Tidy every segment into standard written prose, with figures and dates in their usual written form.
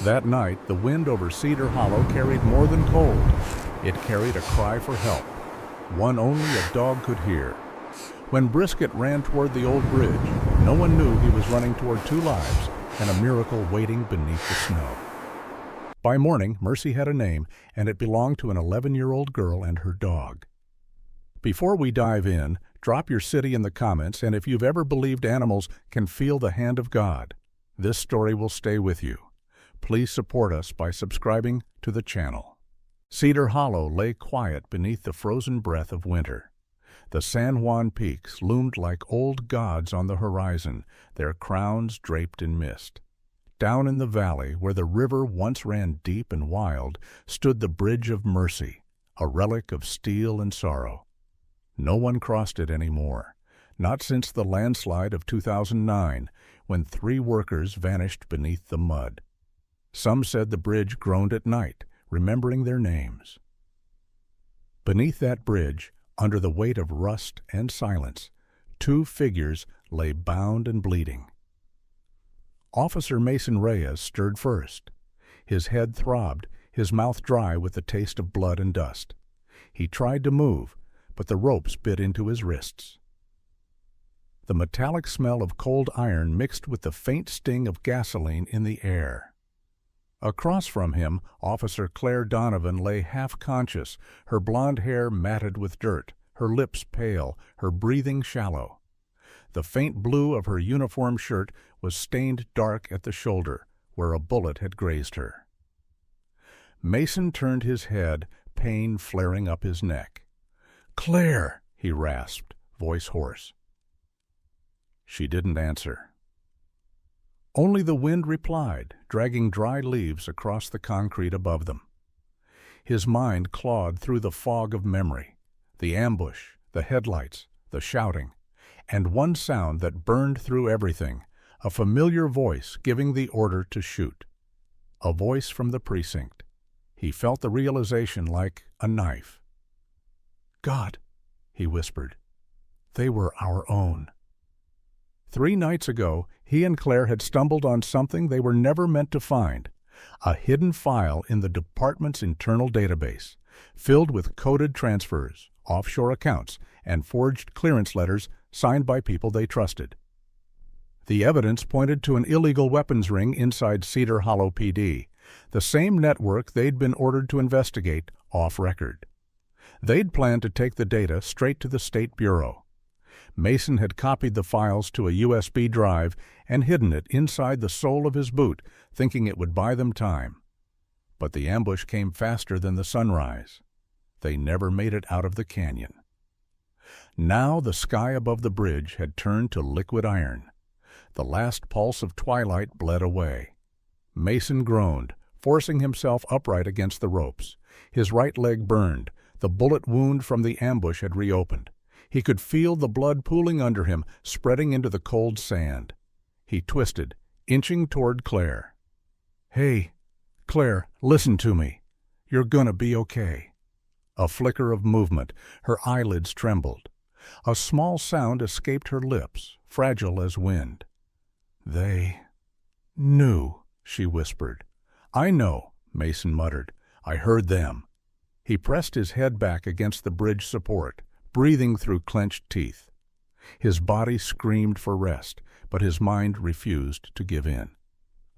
That night, the wind over Cedar Hollow carried more than cold. It carried a cry for help, one only a dog could hear. When Brisket ran toward the old bridge, no one knew he was running toward two lives and a miracle waiting beneath the snow. By morning, Mercy had a name, and it belonged to an 11-year-old girl and her dog. Before we dive in, drop your city in the comments, and if you've ever believed animals can feel the hand of God, this story will stay with you. Please support us by subscribing to the channel. Cedar Hollow lay quiet beneath the frozen breath of winter. The San Juan peaks loomed like old gods on the horizon, their crowns draped in mist. Down in the valley, where the river once ran deep and wild, stood the Bridge of Mercy, a relic of steel and sorrow. No one crossed it anymore, not since the landslide of 2009, when 3 workers vanished beneath the mud. Some said the bridge groaned at night, remembering their names. Beneath that bridge, under the weight of rust and silence, 2 figures lay bound and bleeding. Officer Mason Reyes stirred first. His head throbbed, his mouth dry with the taste of blood and dust. He tried to move, but the ropes bit into his wrists. The metallic smell of cold iron mixed with the faint sting of gasoline in the air. Across from him, Officer Claire Donovan lay half-conscious, her blonde hair matted with dirt, her lips pale, her breathing shallow. The faint blue of her uniform shirt was stained dark at the shoulder, where a bullet had grazed her. Mason turned his head, pain flaring up his neck. "Claire!" he rasped, voice hoarse. She didn't answer. Only the wind replied, dragging dry leaves across the concrete above them. His mind clawed through the fog of memory, the ambush, the headlights, the shouting, and one sound that burned through everything, a familiar voice giving the order to shoot. A voice from the precinct. He felt the realization like a knife. "God," he whispered, "they were our own." 3 nights ago, he and Claire had stumbled on something they were never meant to find, a hidden file in the department's internal database, filled with coded transfers, offshore accounts, and forged clearance letters signed by people they trusted. The evidence pointed to an illegal weapons ring inside Cedar Hollow PD, the same network they'd been ordered to investigate off record. They'd planned to take the data straight to the State Bureau. Mason had copied the files to a USB drive and hidden it inside the sole of his boot, thinking it would buy them time. But the ambush came faster than the sunrise. They never made it out of the canyon. Now the sky above the bridge had turned to liquid iron. The last pulse of twilight bled away. Mason groaned, forcing himself upright against the ropes. His right leg burned. The bullet wound from the ambush had reopened. He could feel the blood pooling under him, spreading into the cold sand. He twisted, inching toward Claire. "Hey, Claire, listen to me. You're gonna be okay." A flicker of movement. Her eyelids trembled. A small sound escaped her lips, fragile as wind. "They knew," she whispered. "I know," Mason muttered. "I heard them." He pressed his head back against the bridge support, breathing through clenched teeth. His body screamed for rest, but his mind refused to give in.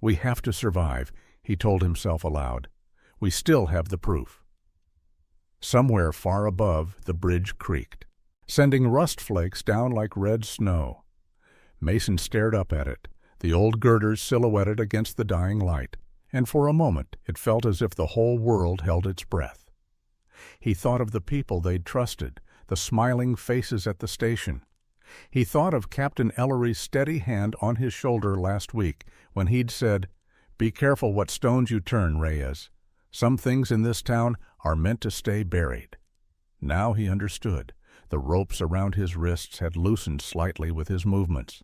"We have to survive," he told himself aloud. "We still have the proof." Somewhere far above, the bridge creaked, sending rust flakes down like red snow. Mason stared up at it, the old girders silhouetted against the dying light, and for a moment it felt as if the whole world held its breath. He thought of the people they'd trusted, the smiling faces at the station. He thought of Captain Ellery's steady hand on his shoulder last week when he'd said, "Be careful what stones you turn, Reyes. Some things in this town are meant to stay buried." Now he understood. The ropes around his wrists had loosened slightly with his movements.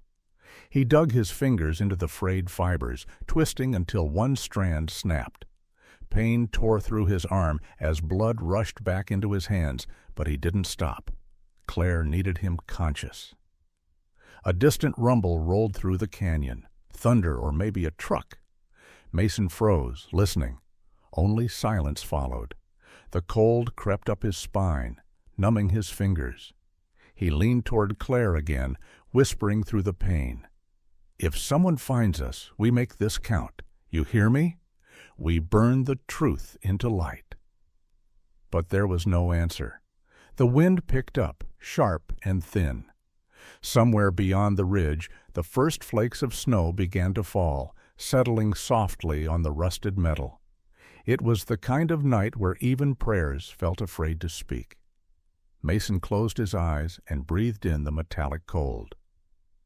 He dug his fingers into the frayed fibers, twisting until one strand snapped. Pain tore through his arm as blood rushed back into his hands, but he didn't stop. Claire needed him conscious. A distant rumble rolled through the canyon. Thunder or maybe a truck. Mason froze, listening. Only silence followed. The cold crept up his spine, numbing his fingers. He leaned toward Claire again, whispering through the pain. "If someone finds us, we make this count. You hear me? We burn the truth into light." But there was no answer. The wind picked up, sharp and thin. Somewhere beyond the ridge, the first flakes of snow began to fall, settling softly on the rusted metal. It was the kind of night where even prayers felt afraid to speak. Mason closed his eyes and breathed in the metallic cold.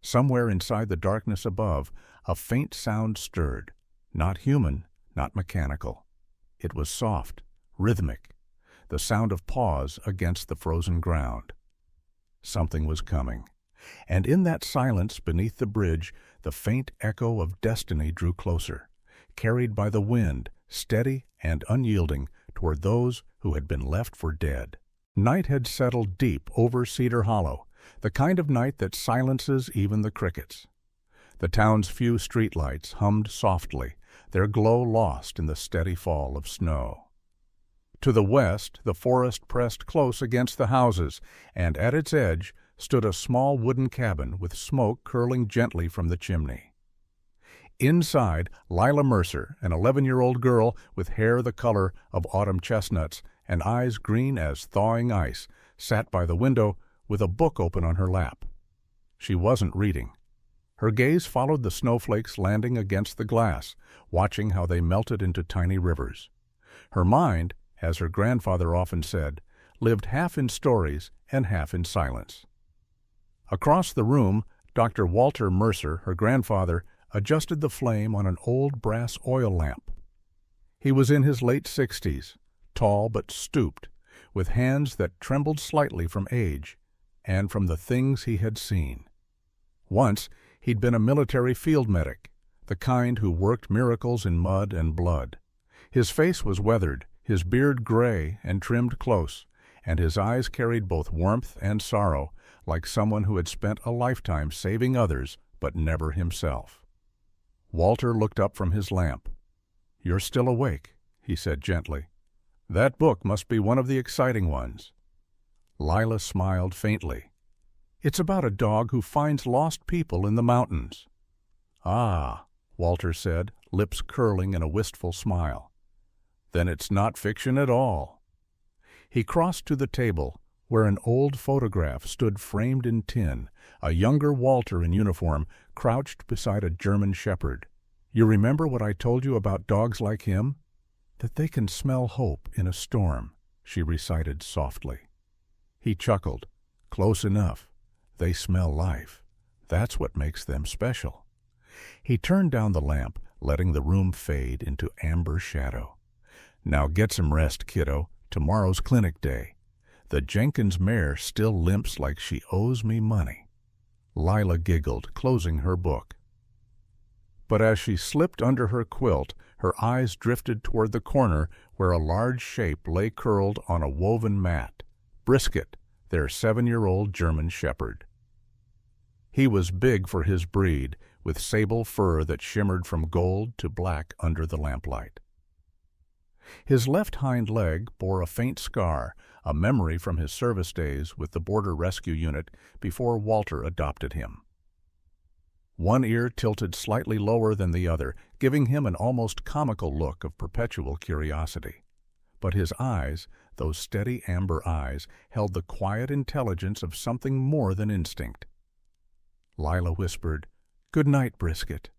Somewhere inside the darkness above, a faint sound stirred. Not human, not mechanical. It was soft, rhythmic, the sound of paws against the frozen ground. Something was coming. And in that silence beneath the bridge, the faint echo of destiny drew closer, carried by the wind, steady and unyielding toward those who had been left for dead. Night had settled deep over Cedar Hollow, the kind of night that silences even the crickets. The town's few streetlights hummed softly, their glow lost in the steady fall of snow. To the west, the forest pressed close against the houses, and at its edge stood a small wooden cabin with smoke curling gently from the chimney. Inside, Lila Mercer, an 11-year-old girl with hair the color of autumn chestnuts and eyes green as thawing ice, sat by the window with a book open on her lap. She wasn't reading. Her gaze followed the snowflakes landing against the glass, watching how they melted into tiny rivers. Her mind, as her grandfather often said, lived half in stories and half in silence. Across the room, Dr. Walter Mercer, her grandfather, adjusted the flame on an old brass oil lamp. He was in his late 60s, tall but stooped, with hands that trembled slightly from age and from the things he had seen. Once, he'd been a military field medic, the kind who worked miracles in mud and blood. His face was weathered, his beard gray and trimmed close, and his eyes carried both warmth and sorrow, like someone who had spent a lifetime saving others, but never himself. Walter looked up from his lamp. "You're still awake," he said gently. "That book must be one of the exciting ones." Lila smiled faintly. "It's about a dog who finds lost people in the mountains." "Ah," Walter said, lips curling in a wistful smile. "Then it's not fiction at all." He crossed to the table, where an old photograph stood framed in tin, a younger Walter in uniform crouched beside a German shepherd. "You remember what I told you about dogs like him? That they can smell hope in a storm," she recited softly. He chuckled. "Close enough. They smell life. That's what makes them special." He turned down the lamp, letting the room fade into amber shadow. "Now get some rest, kiddo. Tomorrow's clinic day. The Jenkins mare still limps like she owes me money." Lila giggled, closing her book. But as she slipped under her quilt, her eyes drifted toward the corner where a large shape lay curled on a woven mat. Brisket, their 7-year-old German shepherd. He was big for his breed, with sable fur that shimmered from gold to black under the lamplight. His left hind leg bore a faint scar, a memory from his service days with the Border Rescue Unit before Walter adopted him. One ear tilted slightly lower than the other, giving him an almost comical look of perpetual curiosity. But his eyes, those steady amber eyes, held the quiet intelligence of something more than instinct. Lila whispered, "Good night, Brisket."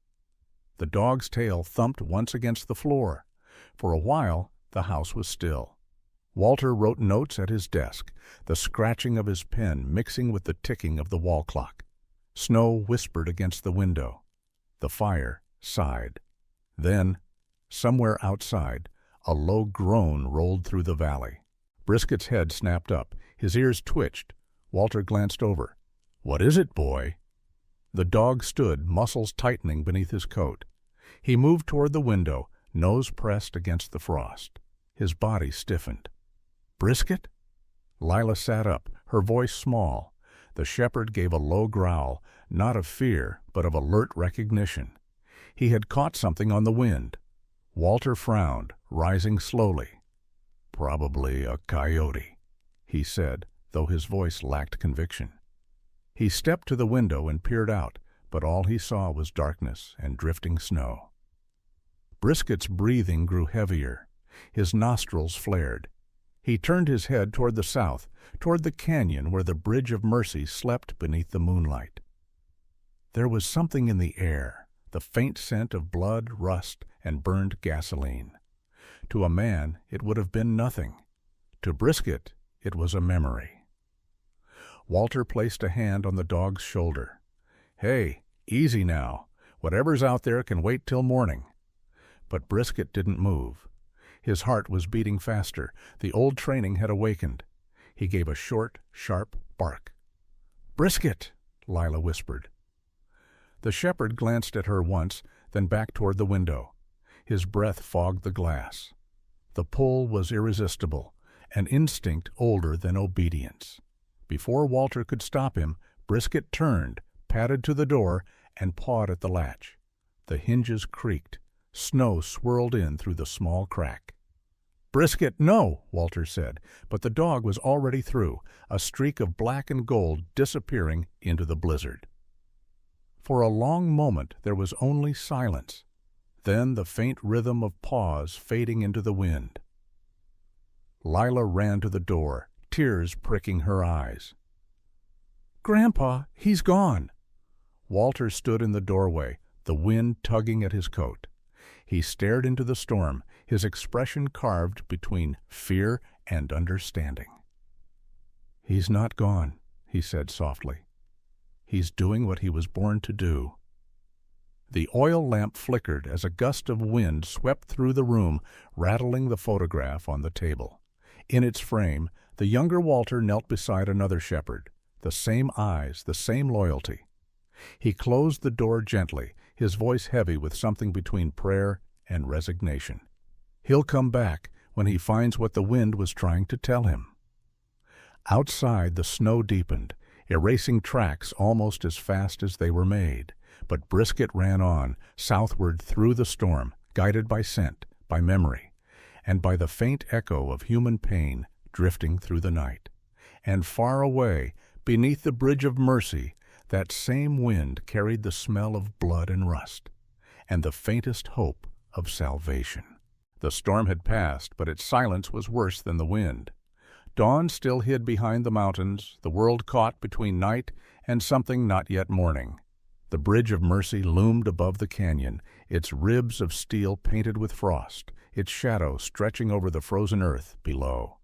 The dog's tail thumped once against the floor. For a while, the house was still. Walter wrote notes at his desk, the scratching of his pen mixing with the ticking of the wall clock. Snow whispered against the window. The fire sighed. Then, somewhere outside, a low groan rolled through the valley. Brisket's head snapped up. His ears twitched. Walter glanced over. "What is it, boy?" The dog stood, muscles tightening beneath his coat. He moved toward the window, nose pressed against the frost. His body stiffened. "Brisket?" Lila sat up, her voice small. The shepherd gave a low growl, not of fear, but of alert recognition. He had caught something on the wind. Walter frowned, rising slowly. "Probably a coyote," he said, though his voice lacked conviction. He stepped to the window and peered out, but all he saw was darkness and drifting snow. Brisket's breathing grew heavier. His nostrils flared. He turned his head toward the south, toward the canyon where the Bridge of Mercy slept beneath the moonlight. There was something in the air, the faint scent of blood, rust, and burned gasoline. To a man, it would have been nothing. To Brisket, it was a memory. Walter placed a hand on the dog's shoulder. "Hey, easy now. Whatever's out there can wait till morning." But Brisket didn't move. His heart was beating faster. The old training had awakened. He gave a short, sharp bark. "Brisket!" Lila whispered. The shepherd glanced at her once, then back toward the window. His breath fogged the glass. The pull was irresistible, an instinct older than obedience. Before Walter could stop him, Brisket turned, padded to the door, and pawed at the latch. The hinges creaked. Snow swirled in through the small crack. "Brisket, no!" Walter said, but the dog was already through, a streak of black and gold disappearing into the blizzard. For a long moment there was only silence, then the faint rhythm of paws fading into the wind. Lila ran to the door, tears pricking her eyes. "Grandpa, he's gone!" Walter stood in the doorway, the wind tugging at his coat. He stared into the storm, his expression carved between fear and understanding. "He's not gone," he said softly. "He's doing what he was born to do." The oil lamp flickered as a gust of wind swept through the room, rattling the photograph on the table. In its frame, the younger Walter knelt beside another shepherd, the same eyes, the same loyalty. He closed the door gently, his voice heavy with something between prayer and resignation. He'll come back when he finds what the wind was trying to tell him. Outside, the snow deepened, erasing tracks almost as fast as they were made. But Brisket ran on, southward through the storm, guided by scent, by memory, and by the faint echo of human pain drifting through the night. And far away, beneath the Bridge of Mercy, that same wind carried the smell of blood and rust, and the faintest hope of salvation. The storm had passed, but its silence was worse than the wind. Dawn still hid behind the mountains, the world caught between night and something not yet morning. The Bridge of Mercy loomed above the canyon, its ribs of steel painted with frost, its shadow stretching over the frozen earth below.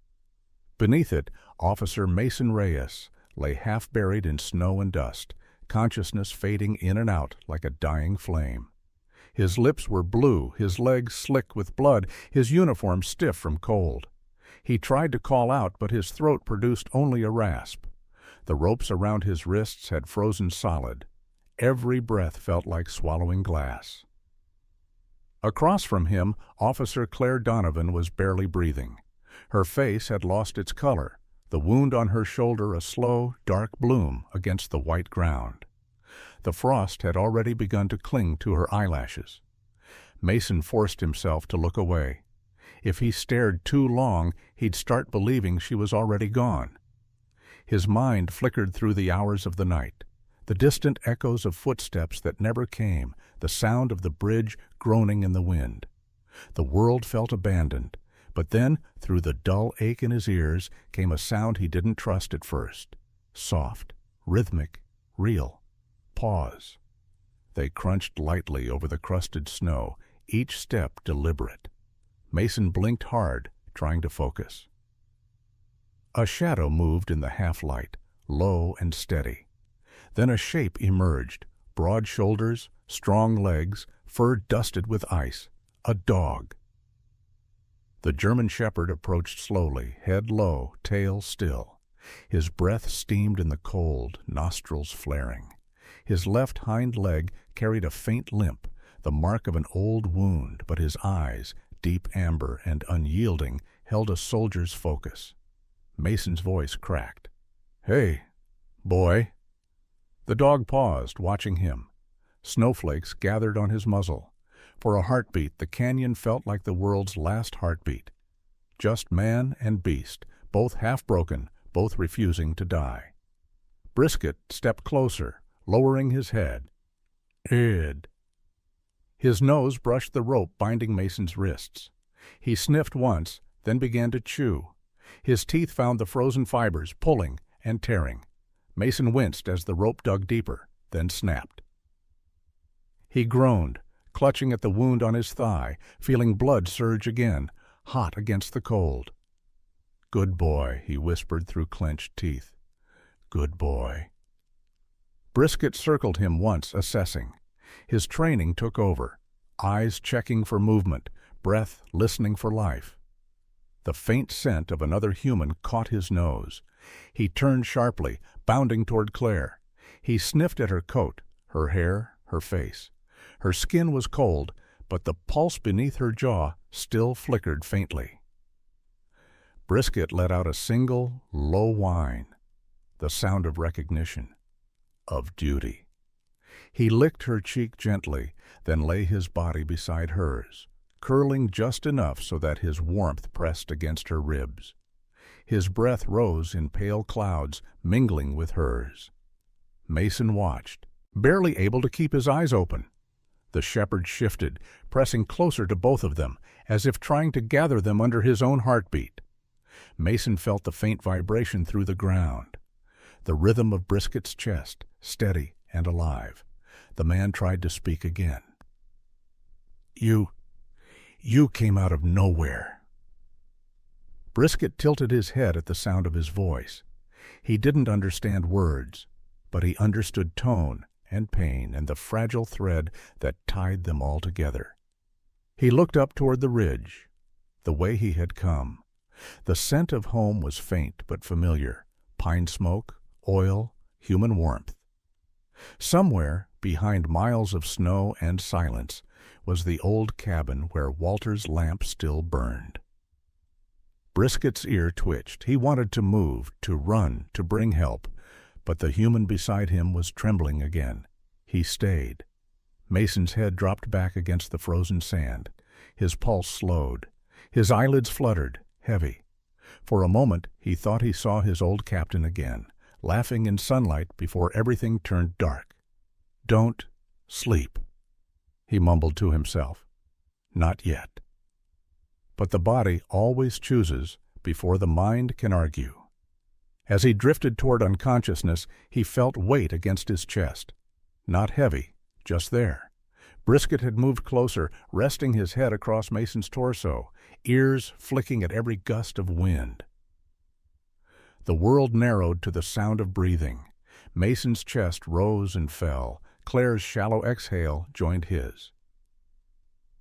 Beneath it, Officer Mason Reyes lay half-buried in snow and dust, consciousness fading in and out like a dying flame. His lips were blue, his legs slick with blood, his uniform stiff from cold. He tried to call out, but his throat produced only a rasp. The ropes around his wrists had frozen solid. Every breath felt like swallowing glass. Across from him, Officer Claire Donovan was barely breathing. Her face had lost its color, the wound on her shoulder a slow, dark bloom against the white ground. The frost had already begun to cling to her eyelashes. Mason forced himself to look away. If he stared too long, he'd start believing she was already gone. His mind flickered through the hours of the night. The distant echoes of footsteps that never came, the sound of the bridge groaning in the wind. The world felt abandoned, but then, through the dull ache in his ears, came a sound he didn't trust at first. Soft, rhythmic, real. Pause. They crunched lightly over the crusted snow, each step deliberate. Mason blinked hard, trying to focus. A shadow moved in the half-light, low and steady. Then a shape emerged, broad shoulders, strong legs, fur dusted with ice. A dog. The German shepherd approached slowly, head low, tail still. His breath steamed in the cold, nostrils flaring. His left hind leg carried a faint limp, the mark of an old wound, but his eyes, deep amber and unyielding, held a soldier's focus. Mason's voice cracked. "Hey, boy." The dog paused, watching him. Snowflakes gathered on his muzzle. For a heartbeat, the canyon felt like the world's last heartbeat. Just man and beast, both half-broken, both refusing to die. Brisket stepped closer, lowering his head. Ed. His nose brushed the rope binding Mason's wrists. He sniffed once, then began to chew. His teeth found the frozen fibers, pulling and tearing. Mason winced as the rope dug deeper, then snapped. He groaned, clutching at the wound on his thigh, feeling blood surge again, hot against the cold. "Good boy," he whispered through clenched teeth. "Good boy." Brisket circled him once, assessing. His training took over, eyes checking for movement, breath listening for life. The faint scent of another human caught his nose. He turned sharply, bounding toward Claire. He sniffed at her coat, her hair, her face. Her skin was cold, but the pulse beneath her jaw still flickered faintly. Brisket let out a single, low whine, the sound of recognition, of duty. He licked her cheek gently, then lay his body beside hers, curling just enough so that his warmth pressed against her ribs. His breath rose in pale clouds, mingling with hers. Mason watched, barely able to keep his eyes open. The shepherd shifted, pressing closer to both of them, as if trying to gather them under his own heartbeat. Mason felt the faint vibration through the ground, the rhythm of Brisket's chest, steady and alive. The man tried to speak again. You came out of nowhere." Brisket tilted his head at the sound of his voice. He didn't understand words, but he understood tone and pain and the fragile thread that tied them all together. He looked up toward the ridge, the way he had come. The scent of home was faint but familiar, pine smoke, oil, human warmth. Somewhere, behind miles of snow and silence, was the old cabin where Walter's lamp still burned. Brisket's ear twitched. He wanted to move, to run, to bring help, but the human beside him was trembling again. He stayed. Mason's head dropped back against the frozen sand. His pulse slowed. His eyelids fluttered, heavy. For a moment he thought he saw his old captain again, laughing in sunlight before everything turned dark. "Don't sleep," he mumbled to himself. "Not yet." But the body always chooses before the mind can argue. As he drifted toward unconsciousness, he felt weight against his chest. Not heavy, just there. Brisket had moved closer, resting his head across Mason's torso, ears flicking at every gust of wind. The world narrowed to the sound of breathing. Mason's chest rose and fell. Claire's shallow exhale joined his.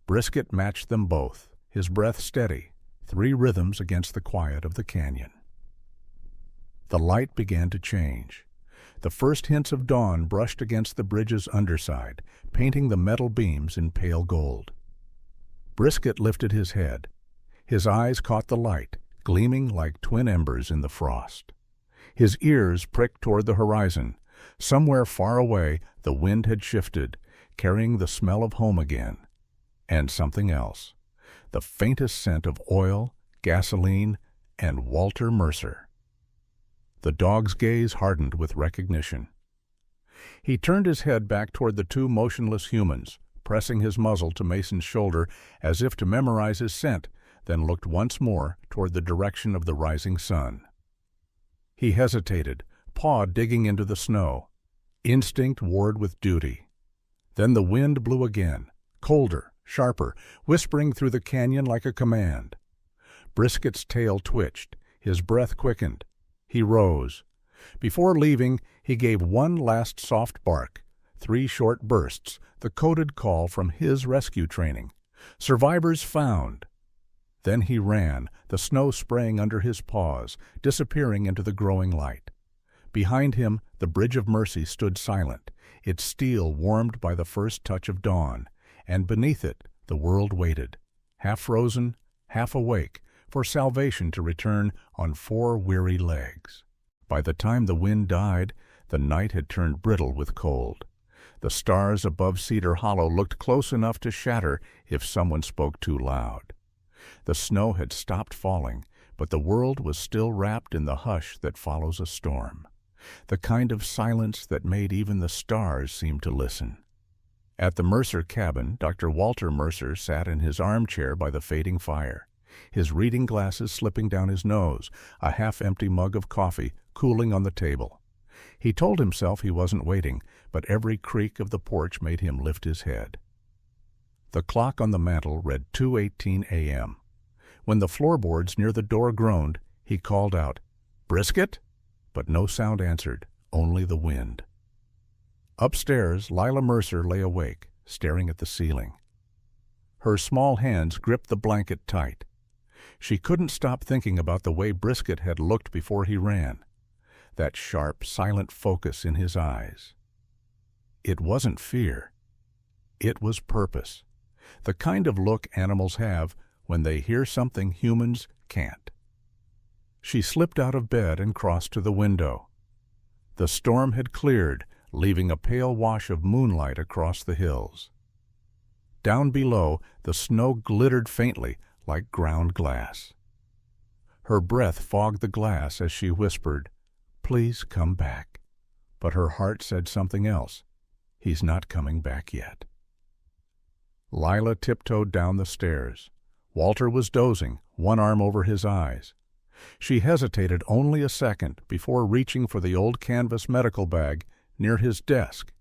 Brisket matched them both, his breath steady, 3 rhythms against the quiet of the canyon. The light began to change. The first hints of dawn brushed against the bridge's underside, painting the metal beams in pale gold. Brisket lifted his head. His eyes caught the light, gleaming like twin embers in the frost. His ears pricked toward the horizon. Somewhere far away, the wind had shifted, carrying the smell of home again. And something else. The faintest scent of oil, gasoline, and Walter Mercer. The dog's gaze hardened with recognition. He turned his head back toward the 2 motionless humans, pressing his muzzle to Mason's shoulder as if to memorize his scent, then looked once more toward the direction of the rising sun. He hesitated, paw digging into the snow. Instinct warred with duty. Then the wind blew again, colder, sharper, whispering through the canyon like a command. Brisket's tail twitched, his breath quickened. He rose. Before leaving, he gave one last soft bark, 3 short bursts, the coded call from his rescue training. Survivors found. Then he ran, the snow spraying under his paws, disappearing into the growing light. Behind him, the Bridge of Mercy stood silent, its steel warmed by the first touch of dawn, and beneath it the world waited, half frozen, half awake, for salvation to return on 4 weary legs. By the time the wind died, the night had turned brittle with cold. The stars above Cedar Hollow looked close enough to shatter if someone spoke too loud. The snow had stopped falling, but the world was still wrapped in the hush that follows a storm, the kind of silence that made even the stars seem to listen. At the Mercer cabin, Dr. Walter Mercer sat in his armchair by the fading fire, his reading glasses slipping down his nose, a half-empty mug of coffee cooling on the table. He told himself he wasn't waiting, but every creak of the porch made him lift his head. The clock on the mantel read 2:18 a.m. When the floorboards near the door groaned, he called out, "Brisket?" But no sound answered, only the wind. Upstairs, Lila Mercer lay awake, staring at the ceiling. Her small hands gripped the blanket tight. She couldn't stop thinking about the way Brisket had looked before he ran, that sharp, silent focus in his eyes. It wasn't fear. It was purpose, the kind of look animals have when they hear something humans can't. She slipped out of bed and crossed to the window. The storm had cleared, leaving a pale wash of moonlight across the hills. Down below, the snow glittered faintly like ground glass. Her breath fogged the glass as she whispered, "Please come back." But her heart said something else. He's not coming back yet. Lila tiptoed down the stairs. Walter was dozing, one arm over his eyes. She hesitated only a second before reaching for the old canvas medical bag near his desk.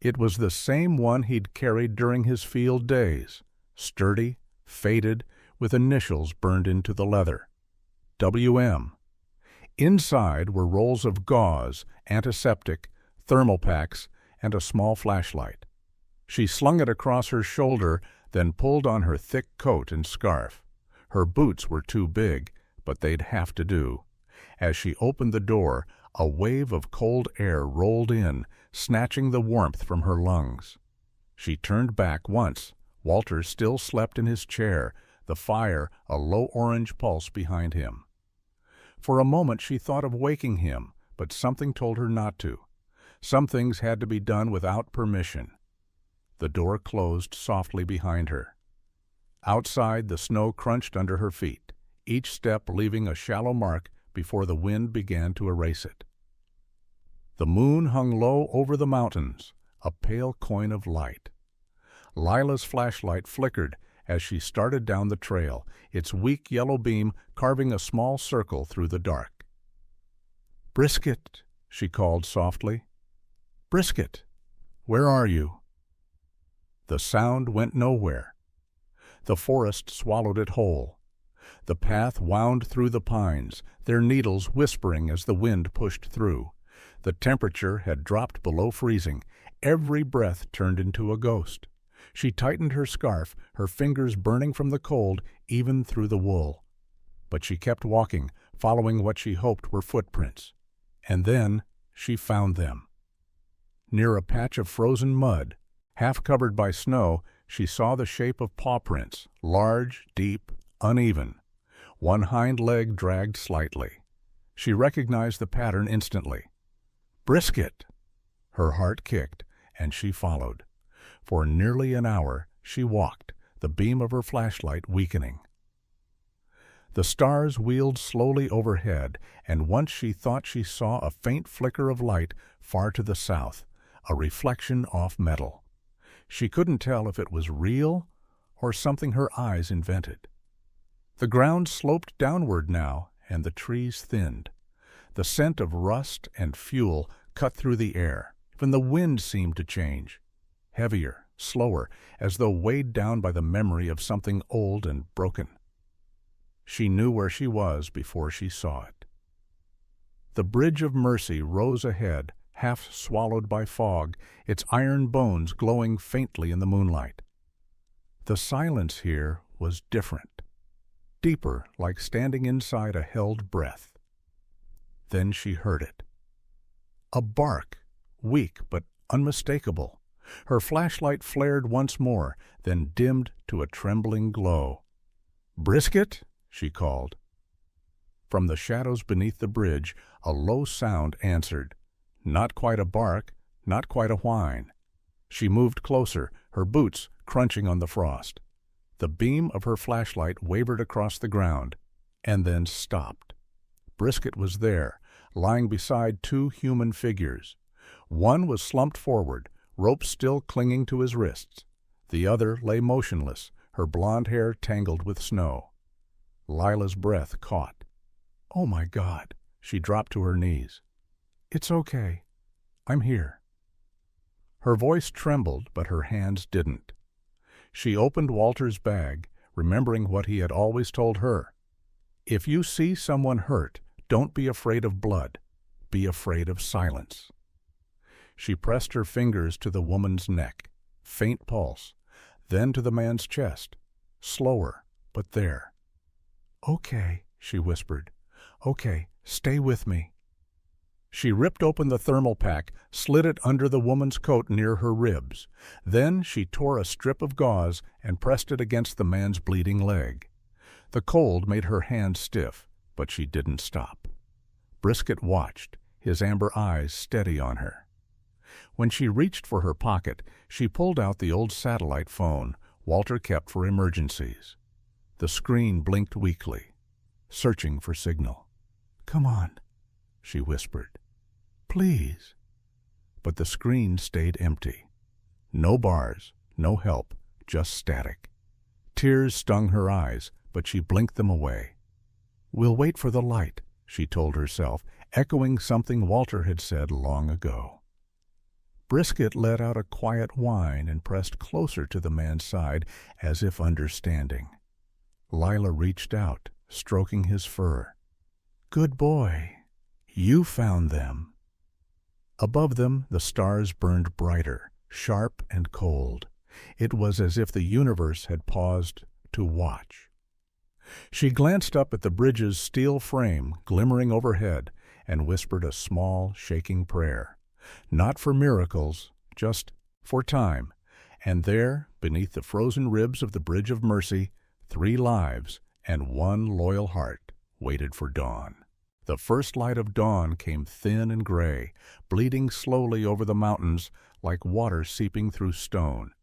It was the same one he'd carried during his field days, sturdy, faded, with initials burned into the leather. WM. Inside were rolls of gauze, antiseptic, thermal packs, and a small flashlight. She slung it across her shoulder, then pulled on her thick coat and scarf. Her boots were too big, but they'd have to do. As she opened the door, a wave of cold air rolled in, snatching the warmth from her lungs. She turned back once. Walter still slept in his chair, the fire a low orange pulse behind him. For a moment she thought of waking him, but something told her not to. Some things had to be done without permission. The door closed softly behind her. Outside, the snow crunched under her feet, each step leaving a shallow mark before the wind began to erase it. The moon hung low over the mountains, a pale coin of light. Lila's flashlight flickered as she started down the trail, its weak yellow beam carving a small circle through the dark. "Brisket," she called softly. "Brisket, where are you?" The sound went nowhere. The forest swallowed it whole. The path wound through the pines, their needles whispering as the wind pushed through. The temperature had dropped below freezing. Every breath turned into a ghost. She tightened her scarf, her fingers burning from the cold even through the wool. But she kept walking, following what she hoped were footprints. And then she found them. Near a patch of frozen mud, half covered by snow, she saw the shape of paw prints, large, deep, uneven. One hind leg dragged slightly. She recognized the pattern instantly. "Brisket!" Her heart kicked, and she followed. For nearly an hour she walked, the beam of her flashlight weakening. The stars wheeled slowly overhead, and once she thought she saw a faint flicker of light far to the south, a reflection off metal. She couldn't tell if it was real or something her eyes invented. The ground sloped downward now, and the trees thinned. The scent of rust and fuel cut through the air. Even the wind seemed to change, heavier, slower, as though weighed down by the memory of something old and broken. She knew where she was before she saw it. The Bridge of Mercy rose ahead, half swallowed by fog, its iron bones glowing faintly in the moonlight. The silence here was different, deeper, like standing inside a held breath. Then she heard it. A bark, weak but unmistakable. Her flashlight flared once more, then dimmed to a trembling glow. "Brisket?" she called. From the shadows beneath the bridge, a low sound answered. Not quite a bark, not quite a whine. She moved closer, her boots crunching on the frost. The beam of her flashlight wavered across the ground, and then stopped. Brisket was there, lying beside two human figures. One was slumped forward, rope still clinging to his wrists. The other lay motionless, her blonde hair tangled with snow. Lila's breath caught. "Oh, my God!" She dropped to her knees. "It's okay. I'm here." Her voice trembled, but her hands didn't. She opened Walter's bag, remembering what he had always told her. "If you see someone hurt, don't be afraid of blood. Be afraid of silence." She pressed her fingers to the woman's neck. Faint pulse. Then to the man's chest. Slower, but there. "Okay," she whispered. "Okay, stay with me." She ripped open the thermal pack, slid it under the woman's coat near her ribs. Then she tore a strip of gauze and pressed it against the man's bleeding leg. The cold made her hands stiff, but she didn't stop. Brisket watched, his amber eyes steady on her. When she reached for her pocket, she pulled out the old satellite phone Walter kept for emergencies. The screen blinked weakly, searching for signal. "Come on," she whispered. "Please." But the screen stayed empty. No bars, no help, just static. Tears stung her eyes, but she blinked them away. "We'll wait for the light," she told herself, echoing something Walter had said long ago. Brisket let out a quiet whine and pressed closer to the man's side, as if understanding. Lila reached out, stroking his fur. "Good boy. You found them." Above them, the stars burned brighter, sharp and cold. It was as if the universe had paused to watch. She glanced up at the bridge's steel frame glimmering overhead and whispered a small, shaking prayer. Not for miracles, just for time. And there, beneath the frozen ribs of the Bridge of Mercy, 3 lives and 1 loyal heart waited for dawn. The first light of dawn came thin and gray, bleeding slowly over the mountains like water seeping through stone.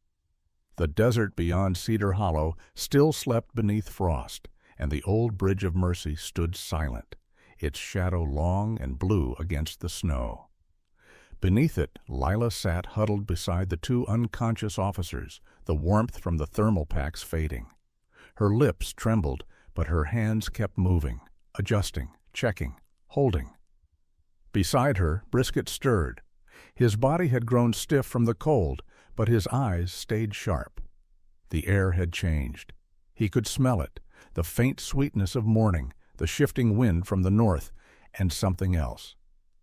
The desert beyond Cedar Hollow still slept beneath frost, and the old Bridge of Mercy stood silent, its shadow long and blue against the snow. Beneath it, Lila sat huddled beside the 2 unconscious officers, the warmth from the thermal packs fading. Her lips trembled, but her hands kept moving, adjusting, checking, holding. Beside her, Brisket stirred. His body had grown stiff from the cold, but his eyes stayed sharp. The air had changed. He could smell it, the faint sweetness of morning, the shifting wind from the north, and something else.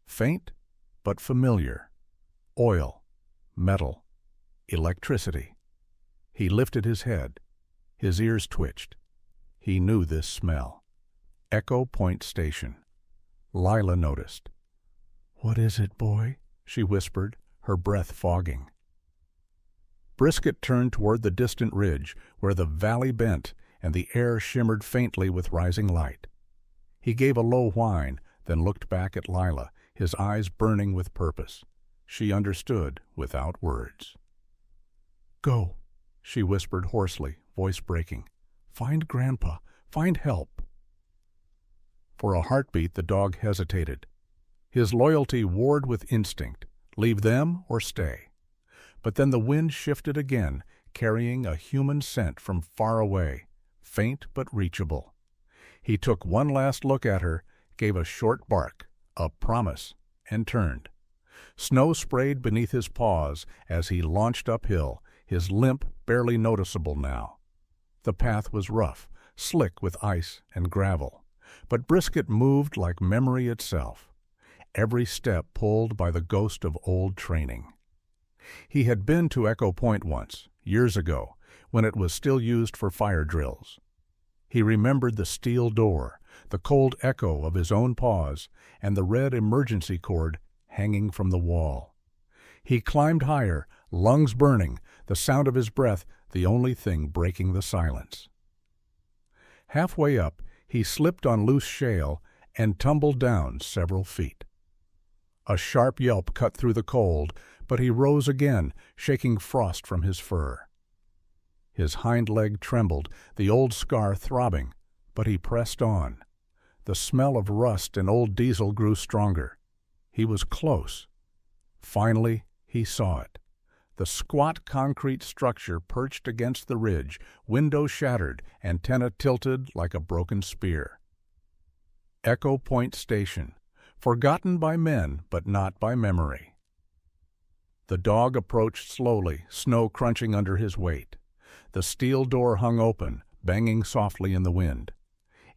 Faint, but familiar. Oil, metal, electricity. He lifted his head. His ears twitched. He knew this smell. Echo Point Station. Lila noticed. "What is it, boy?" she whispered, her breath fogging. Brisket turned toward the distant ridge, where the valley bent and the air shimmered faintly with rising light. He gave a low whine, then looked back at Lila, his eyes burning with purpose. She understood without words. "Go," she whispered hoarsely, voice breaking. "Find Grandpa. Find help." For a heartbeat the dog hesitated. His loyalty warred with instinct, leave them or stay. But then the wind shifted again, carrying a human scent from far away, faint but reachable. He took one last look at her, gave a short bark, a promise, and turned. Snow sprayed beneath his paws as he launched uphill, his limp barely noticeable now. The path was rough, slick with ice and gravel, but Brisket moved like memory itself, every step pulled by the ghost of old training. He had been to Echo Point once, years ago, when it was still used for fire drills. He remembered the steel door, the cold echo of his own paws, and the red emergency cord hanging from the wall. He climbed higher, lungs burning, the sound of his breath the only thing breaking the silence. Halfway up, he slipped on loose shale and tumbled down several feet. A sharp yelp cut through the cold, but he rose again, shaking frost from his fur. His hind leg trembled, the old scar throbbing, but he pressed on. The smell of rust and old diesel grew stronger. He was close. Finally, he saw it. The squat concrete structure perched against the ridge, window shattered, antenna tilted like a broken spear. Echo Point Station, forgotten by men but not by memory. The dog approached slowly, snow crunching under his weight. The steel door hung open, banging softly in the wind.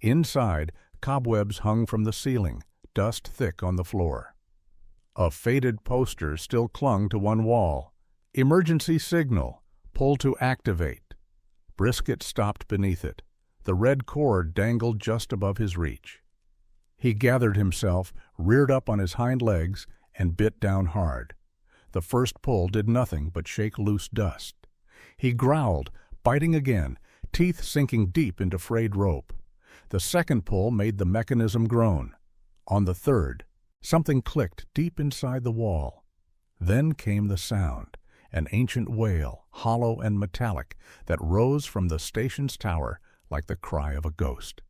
Inside, cobwebs hung from the ceiling, dust thick on the floor. A faded poster still clung to one wall. Emergency signal, pull to activate. Brisket stopped beneath it. The red cord dangled just above his reach. He gathered himself, reared up on his hind legs, and bit down hard. The first pull did nothing but shake loose dust. He growled, biting again, teeth sinking deep into frayed rope. The second pull made the mechanism groan. On the third, something clicked deep inside the wall. Then came the sound, an ancient wail, hollow and metallic, that rose from the station's tower like the cry of a ghost.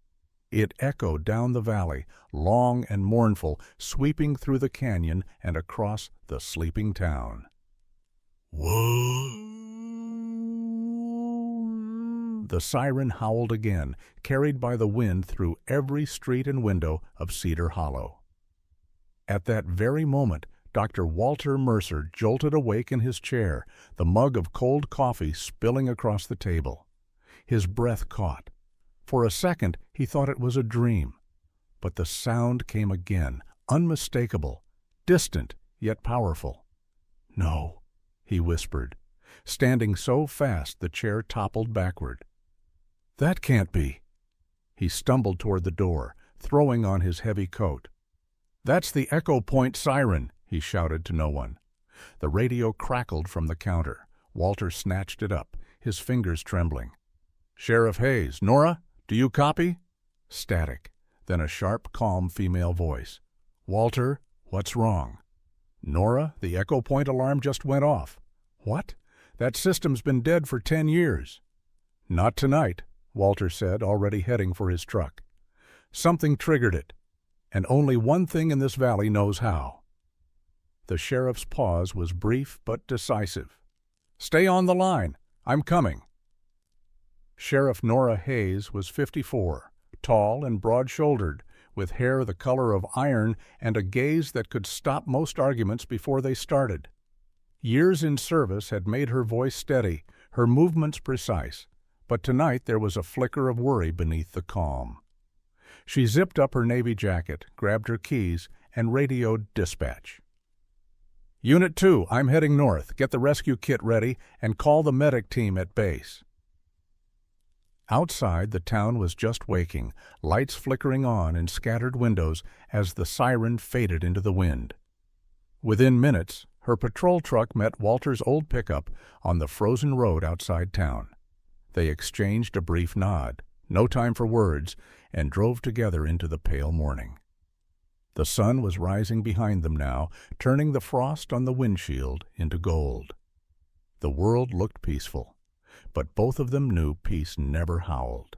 It echoed down the valley, long and mournful, sweeping through the canyon and across the sleeping town. Whoa! The siren howled again, carried by the wind through every street and window of Cedar Hollow. At that very moment, Dr. Walter Mercer jolted awake in his chair, the mug of cold coffee spilling across the table. His breath caught. For a second, he thought it was a dream. But the sound came again, unmistakable, distant yet powerful. "No," he whispered, standing so fast the chair toppled backward. "That can't be." He stumbled toward the door, throwing on his heavy coat. "That's the Echo Point siren," he shouted to no one. The radio crackled from the counter. Walter snatched it up, his fingers trembling. "Sheriff Hayes, Nora, do you copy?" Static, then a sharp, calm female voice. "Walter, what's wrong?" "Nora, the Echo Point alarm just went off." "What? That system's been dead for 10 years." "Not tonight," Walter said, already heading for his truck. "Something triggered it, and only one thing in this valley knows how." The sheriff's pause was brief but decisive. "Stay on the line. I'm coming." Sheriff Nora Hayes was 54, tall and broad-shouldered, with hair the color of iron and a gaze that could stop most arguments before they started. Years in service had made her voice steady, her movements precise, but tonight there was a flicker of worry beneath the calm. She zipped up her navy jacket, grabbed her keys, and radioed dispatch. "Unit 2, I'm heading north. Get the rescue kit ready and call the medic team at base." Outside, the town was just waking, lights flickering on in scattered windows as the siren faded into the wind. Within minutes, her patrol truck met Walter's old pickup on the frozen road outside town. They exchanged a brief nod, no time for words, and drove together into the pale morning. The sun was rising behind them now, turning the frost on the windshield into gold. The world looked peaceful, but both of them knew peace never howled.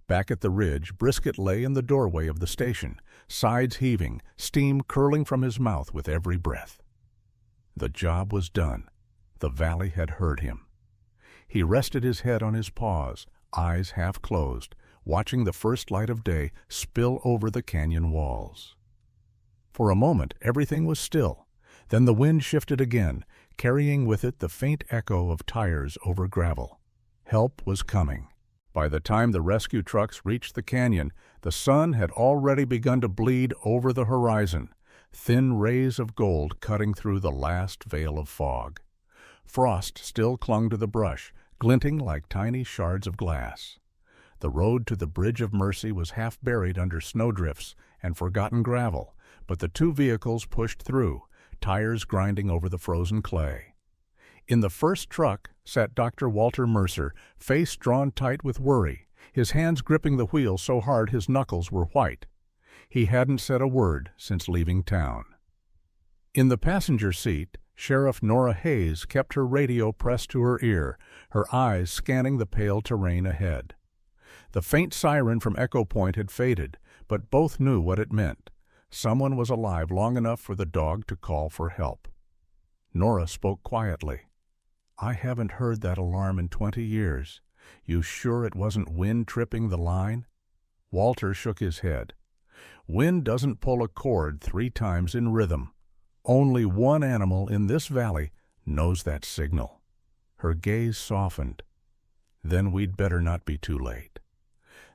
Back at the ridge, Brisket lay in the doorway of the station, sides heaving, steam curling from his mouth with every breath. The job was done. The valley had heard him. He rested his head on his paws, eyes half closed, watching the first light of day spill over the canyon walls. For a moment, everything was still. Then the wind shifted again, carrying with it the faint echo of tires over gravel. Help was coming. By the time the rescue trucks reached the canyon, the sun had already begun to bleed over the horizon, thin rays of gold cutting through the last veil of fog. Frost still clung to the brush, glinting like tiny shards of glass. The road to the Bridge of Mercy was half buried under snowdrifts and forgotten gravel, but the two vehicles pushed through, tires grinding over the frozen clay. In the first truck sat Dr. Walter Mercer, face drawn tight with worry, his hands gripping the wheel so hard his knuckles were white. He hadn't said a word since leaving town. In the passenger seat, Sheriff Nora Hayes kept her radio pressed to her ear, her eyes scanning the pale terrain ahead. The faint siren from Echo Point had faded, but both knew what it meant. Someone was alive long enough for the dog to call for help. Nora spoke quietly. "I haven't heard that alarm in 20 years. You sure it wasn't wind tripping the line?" Walter shook his head. "Wind doesn't pull a cord 3 times in rhythm. Only one animal in this valley knows that signal." Her gaze softened. "Then we'd better not be too late."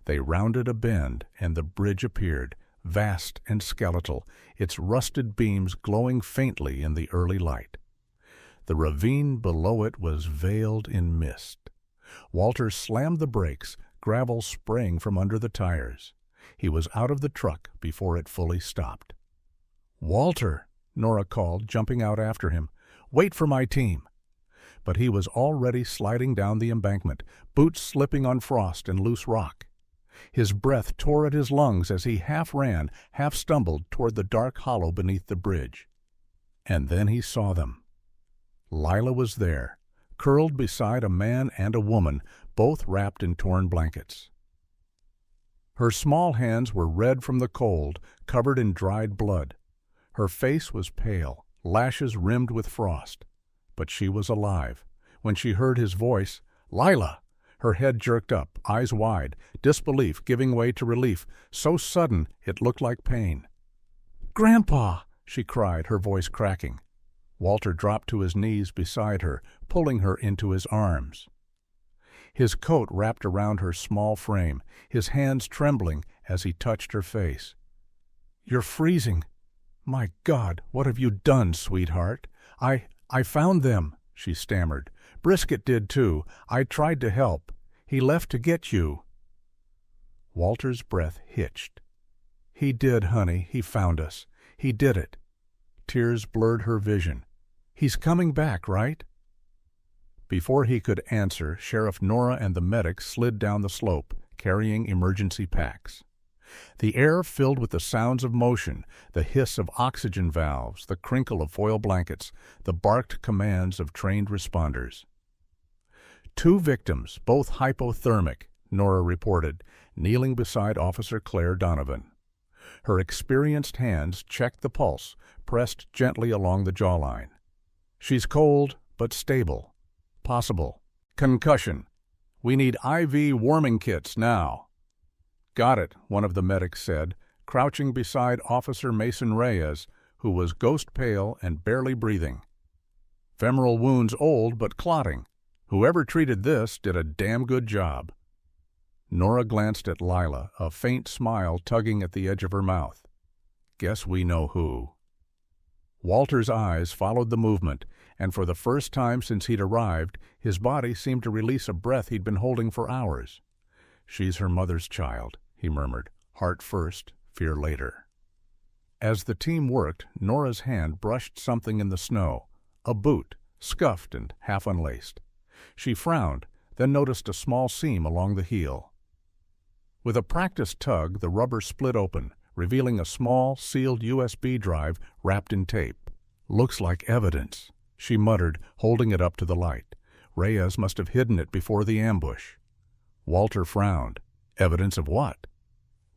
They rounded a bend, and the bridge appeared, vast and skeletal, its rusted beams glowing faintly in the early light. The ravine below it was veiled in mist. Walter slammed the brakes, gravel spraying from under the tires. He was out of the truck before it fully stopped. "Walter!" Nora called, jumping out after him. "Wait for my team!" But he was already sliding down the embankment, boots slipping on frost and loose rock. His breath tore at his lungs as he half ran, half stumbled toward the dark hollow beneath the bridge. And then he saw them. Lila was there, curled beside a man and a woman, both wrapped in torn blankets. Her small hands were red from the cold, covered in dried blood. Her face was pale, lashes rimmed with frost. But she was alive. When she heard his voice, "Lila!" her head jerked up, eyes wide, disbelief giving way to relief, so sudden it looked like pain. "Grandpa!" she cried, her voice cracking. Walter dropped to his knees beside her, pulling her into his arms. His coat wrapped around her small frame, his hands trembling as he touched her face. "You're freezing. My God, what have you done, sweetheart? I found them," she stammered. "Brisket did too. I tried to help. He left to get you." Walter's breath hitched. "He did, honey. He found us. He did it." Tears blurred her vision. "He's coming back, right?" Before he could answer, Sheriff Nora and the medic slid down the slope, carrying emergency packs. The air filled with the sounds of motion, the hiss of oxygen valves, the crinkle of foil blankets, the barked commands of trained responders. 2 victims, both hypothermic, Nora reported, kneeling beside Officer Claire Donovan. Her experienced hands checked the pulse, pressed gently along the jawline. "She's cold, but stable. Possible. Concussion. We need IV warming kits now." "Got it," one of the medics said, crouching beside Officer Mason Reyes, who was ghost-pale and barely breathing. "Femoral wounds old but clotting. Whoever treated this did a damn good job." Nora glanced at Lila, a faint smile tugging at the edge of her mouth. "Guess we know who." Walter's eyes followed the movement, and for the first time since he'd arrived, his body seemed to release a breath he'd been holding for hours. "She's her mother's child," he murmured, "heart first, fear later." As the team worked, Nora's hand brushed something in the snow, a boot, scuffed and half unlaced. She frowned, then noticed a small seam along the heel. With a practiced tug, the rubber split open, revealing a small, sealed USB drive wrapped in tape. "Looks like evidence," she muttered, holding it up to the light. "Reyes must have hidden it before the ambush." Walter frowned. "Evidence of what?"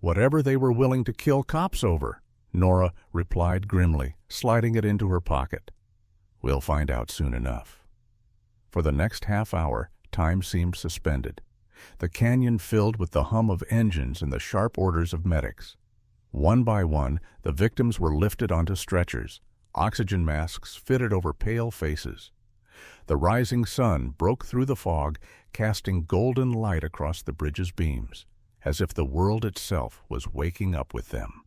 "Whatever they were willing to kill cops over," Nora replied grimly, sliding it into her pocket. "We'll find out soon enough." For the next half hour, time seemed suspended. The canyon filled with the hum of engines and the sharp orders of medics. One by one, the victims were lifted onto stretchers, oxygen masks fitted over pale faces. The rising sun broke through the fog, casting golden light across the bridge's beams, as if the world itself was waking up with them.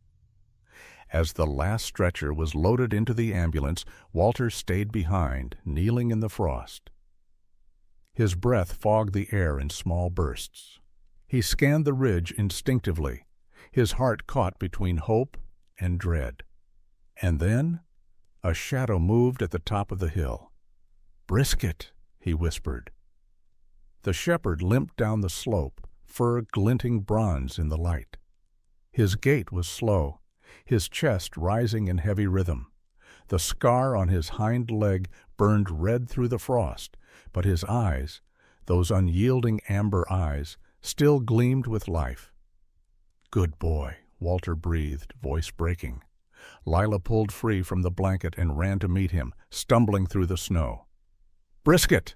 As the last stretcher was loaded into the ambulance, Walter stayed behind, kneeling in the frost. His breath fogged the air in small bursts. He scanned the ridge instinctively, his heart caught between hope and dread. And then a shadow moved at the top of the hill. "Brisket," he whispered. The shepherd limped down the slope, fur glinting bronze in the light. His gait was slow, his chest rising in heavy rhythm. The scar on his hind leg burned red through the frost, but his eyes, those unyielding amber eyes, still gleamed with life. "Good boy," Walter breathed, voice breaking. Lila pulled free from the blanket and ran to meet him, stumbling through the snow. "Brisket!"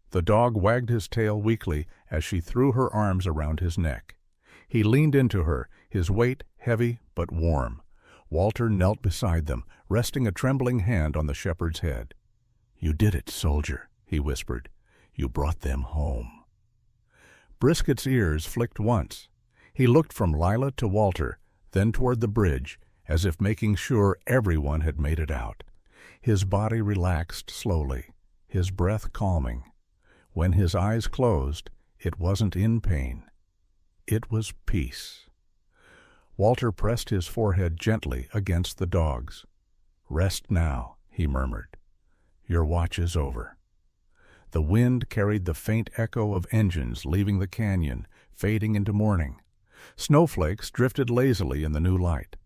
The dog wagged his tail weakly as she threw her arms around his neck. He leaned into her, his weight heavy but warm. Walter knelt beside them, resting a trembling hand on the shepherd's head. "You did it, soldier," he whispered. "You brought them home." Brisket's ears flicked once. He looked from Lila to Walter, then toward the bridge, as if making sure everyone had made it out. His body relaxed slowly, his breath calming. When his eyes closed, it wasn't in pain. It was peace. Walter pressed his forehead gently against the dog's. "Rest now," he murmured. "Your watch is over." The wind carried the faint echo of engines leaving the canyon, fading into morning. Snowflakes drifted lazily in the new light.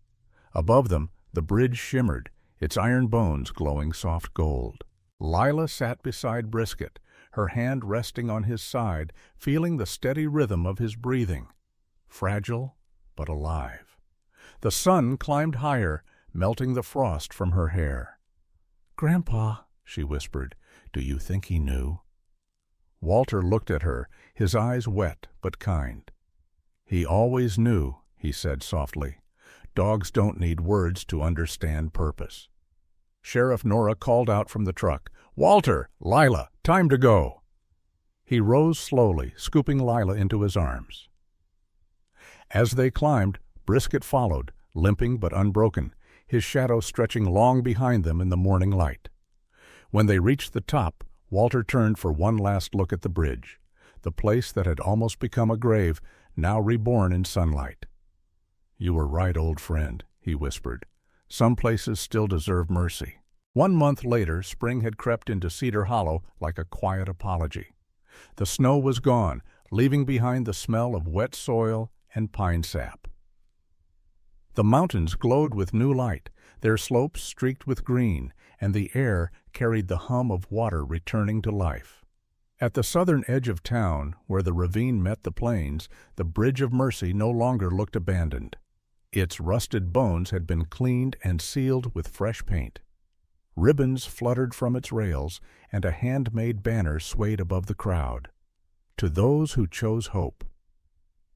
Above them, the bridge shimmered, its iron bones glowing soft gold. Lila sat beside Brisket, her hand resting on his side, feeling the steady rhythm of his breathing. Fragile, but alive. The sun climbed higher, melting the frost from her hair. "Grandpa," she whispered, "do you think he knew?" Walter looked at her, his eyes wet but kind. "He always knew," he said softly. "Dogs don't need words to understand purpose." Sheriff Nora called out from the truck, "Walter! Lila! Time to go!" He rose slowly, scooping Lila into his arms. As they climbed, Brisket followed, limping but unbroken, his shadow stretching long behind them in the morning light. When they reached the top, Walter turned for one last look at the bridge, the place that had almost become a grave, now reborn in sunlight. "You were right, old friend," he whispered. "Some places still deserve mercy." 1 month later, spring had crept into Cedar Hollow like a quiet apology. The snow was gone, leaving behind the smell of wet soil and pine sap. The mountains glowed with new light, their slopes streaked with green, and the air carried the hum of water returning to life. At the southern edge of town, where the ravine met the plains, the Bridge of Mercy no longer looked abandoned. Its rusted bones had been cleaned and sealed with fresh paint. Ribbons fluttered from its rails, and a handmade banner swayed above the crowd. "To those who chose hope."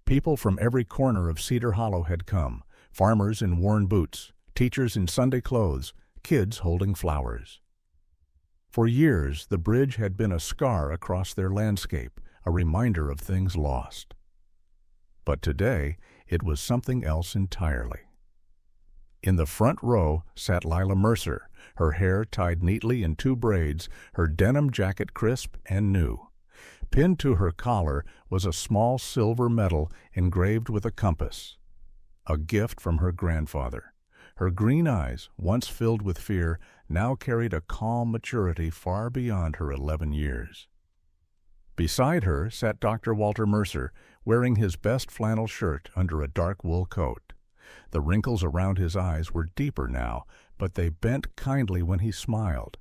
People from every corner of Cedar Hollow had come, farmers in worn boots, teachers in Sunday clothes, kids holding flowers. For years, the bridge had been a scar across their landscape, a reminder of things lost. But today, it was something else entirely. In the front row sat Lila Mercer, her hair tied neatly in 2 braids, her denim jacket crisp and new. Pinned to her collar was a small silver medal engraved with a compass, a gift from her grandfather. Her green eyes, once filled with fear, now carried a calm maturity far beyond her 11 years. Beside her sat Dr. Walter Mercer, wearing his best flannel shirt under a dark wool coat. The wrinkles around his eyes were deeper now, but they bent kindly when he smiled.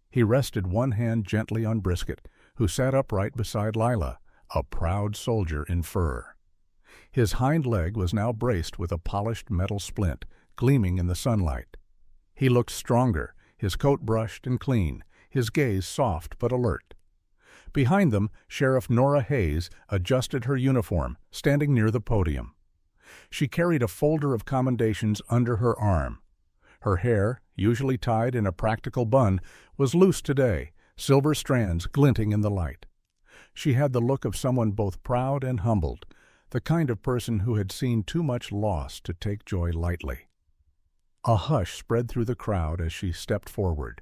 He rested one hand gently on Brisket, who sat upright beside Lila, a proud soldier in fur. His hind leg was now braced with a polished metal splint, gleaming in the sunlight. He looked stronger, his coat brushed and clean, his gaze soft but alert. Behind them, Sheriff Nora Hayes adjusted her uniform, standing near the podium. She carried a folder of commendations under her arm. Her hair, usually tied in a practical bun, was loose today, silver strands glinting in the light. She had the look of someone both proud and humbled, the kind of person who had seen too much loss to take joy lightly. A hush spread through the crowd as she stepped forward.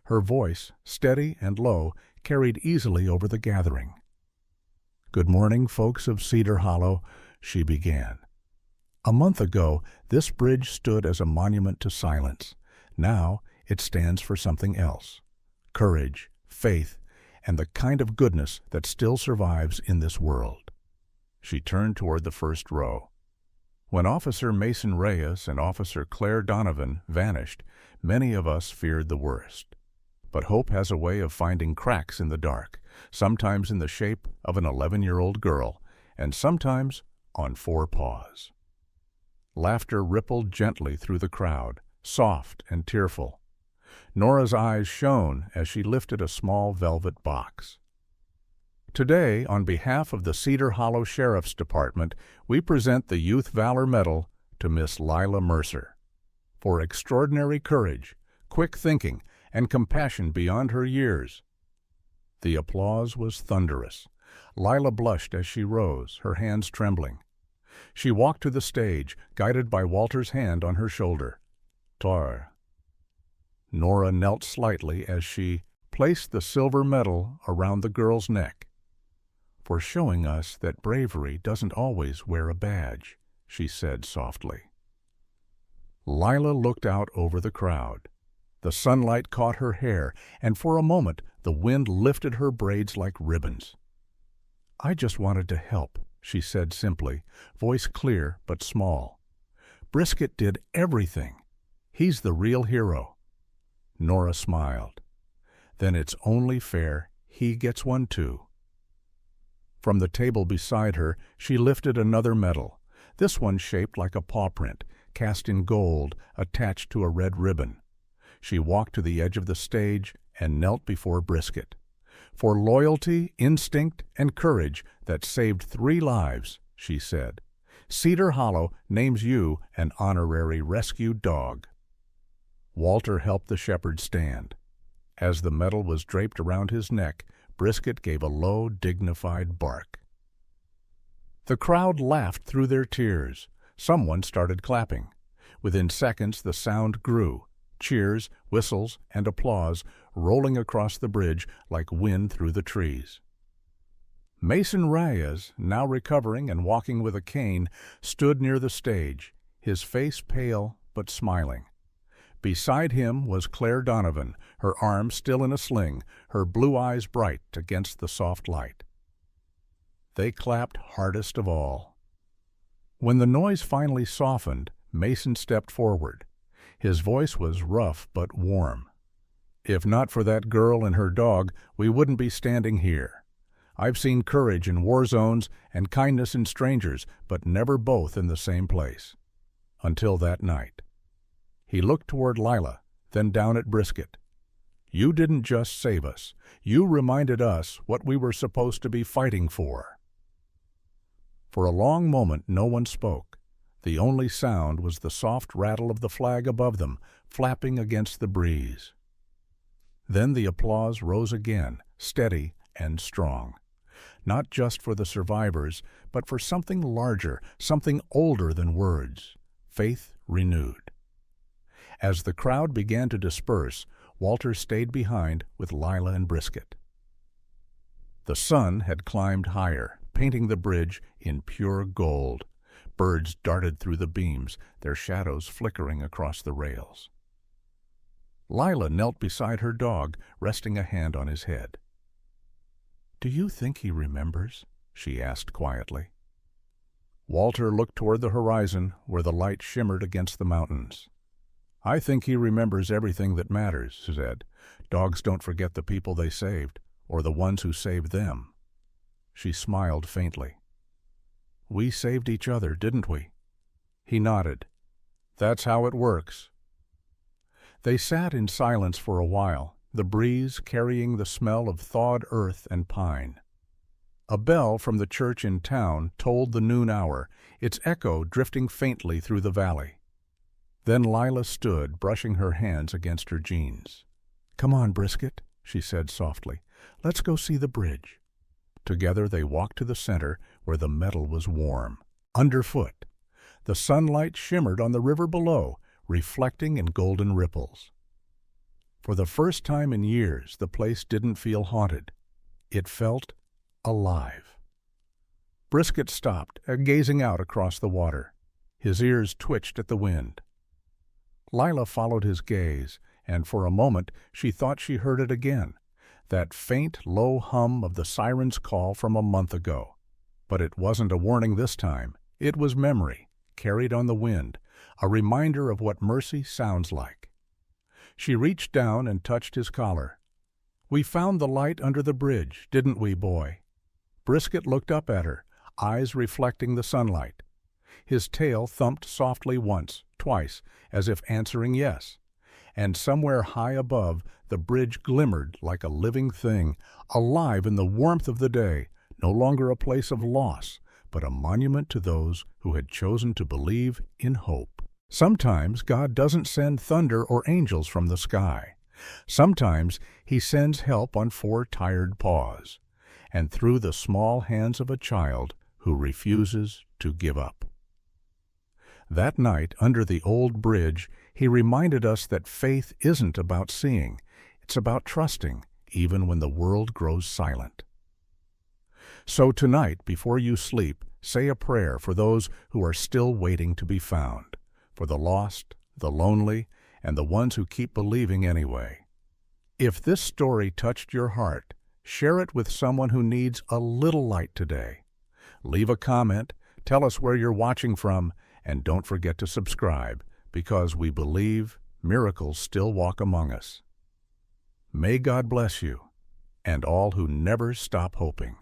Her voice, steady and low, carried easily over the gathering. "Good morning, folks of Cedar Hollow," she began. A month ago, this bridge stood as a monument to silence. Now it stands for something else: courage, faith, and the kind of goodness that still survives in this world. She turned toward the first row. When Officer Mason Reyes and Officer Claire Donovan vanished, many of us feared the worst. But hope has a way of finding cracks in the dark, sometimes in the shape of an 11-year-old girl, and sometimes on 4 paws. Laughter rippled gently through the crowd, soft and tearful. Nora's eyes shone as she lifted a small velvet box. Today, on behalf of the Cedar Hollow Sheriff's Department, we present the Youth Valor Medal to Miss Lila Mercer. For extraordinary courage, quick thinking, and compassion beyond her years. The applause was thunderous. Lila blushed as she rose, her hands trembling. She walked to the stage, guided by Walter's hand on her shoulder. Tar. Nora knelt slightly as she placed the silver medal around the girl's neck. For showing us that bravery doesn't always wear a badge, she said softly. Lila looked out over the crowd. The sunlight caught her hair, and for a moment the wind lifted her braids like ribbons. I just wanted to help, she said simply, voice clear but small. Brisket did everything. He's the real hero. Nora smiled. Then it's only fair he gets one too. From the table beside her, she lifted another medal, this one shaped like a paw print, cast in gold, attached to a red ribbon. She walked to the edge of the stage and knelt before Brisket. For loyalty, instinct, and courage that saved 3 lives, she said, Cedar Hollow names you an honorary rescued dog. Walter helped the shepherd stand. As the medal was draped around his neck, Brisket gave a low, dignified bark. The crowd laughed through their tears. Someone started clapping. Within seconds, the sound grew. Cheers, whistles, and applause rolling across the bridge like wind through the trees. Mason Reyes, now recovering and walking with a cane, stood near the stage, his face pale but smiling. Beside him was Claire Donovan, her arm still in a sling, her blue eyes bright against the soft light. They clapped hardest of all. When the noise finally softened, Mason stepped forward. His voice was rough but warm. If not for that girl and her dog, we wouldn't be standing here. I've seen courage in war zones and kindness in strangers, but never both in the same place. Until that night. He looked toward Lila, then down at Brisket. You didn't just save us. You reminded us what we were supposed to be fighting for. For a long moment no one spoke. The only sound was the soft rattle of the flag above them, flapping against the breeze. Then the applause rose again, steady and strong. Not just for the survivors, but for something larger, something older than words, faith renewed. As the crowd began to disperse, Walter stayed behind with Lila and Brisket. The sun had climbed higher, painting the bridge in pure gold. Birds darted through the beams, their shadows flickering across the rails. Lila knelt beside her dog, resting a hand on his head. "Do you think he remembers?" she asked quietly. Walter looked toward the horizon, where the light shimmered against the mountains. "I think he remembers everything that matters," she said. "Dogs don't forget the people they saved, or the ones who saved them." She smiled faintly. "We saved each other, didn't we?" He nodded. "That's how it works." They sat in silence for a while, the breeze carrying the smell of thawed earth and pine. A bell from the church in town tolled the noon hour, its echo drifting faintly through the valley. Then Lila stood, brushing her hands against her jeans. "Come on, Brisket," she said softly. "Let's go see the bridge." Together they walked to the center, where the metal was warm. Underfoot, the sunlight shimmered on the river below, reflecting in golden ripples. For the first time in years, the place didn't feel haunted. It felt alive. Brisket stopped, gazing out across the water. His ears twitched at the wind. Lila followed his gaze, and for a moment she thought she heard it again, that faint, low hum of the siren's call from a month ago. But it wasn't a warning this time. It was memory, carried on the wind, a reminder of what mercy sounds like. She reached down and touched his collar. "We found the light under the bridge, didn't we, boy?" Brisket looked up at her, eyes reflecting the sunlight. His tail thumped softly once, twice, as if answering yes. And somewhere high above, the bridge glimmered like a living thing, alive in the warmth of the day, no longer a place of loss, but a monument to those who had chosen to believe in hope. Sometimes God doesn't send thunder or angels from the sky. Sometimes He sends help on 4 tired paws, and through the small hands of a child who refuses to give up. That night, under the old bridge, He reminded us that faith isn't about seeing, it's about trusting, even when the world grows silent. So tonight, before you sleep, say a prayer for those who are still waiting to be found, for the lost, the lonely, and the ones who keep believing anyway. If this story touched your heart, share it with someone who needs a little light today. Leave a comment, tell us where you're watching from, and don't forget to subscribe, because we believe miracles still walk among us. May God bless you, and all who never stop hoping.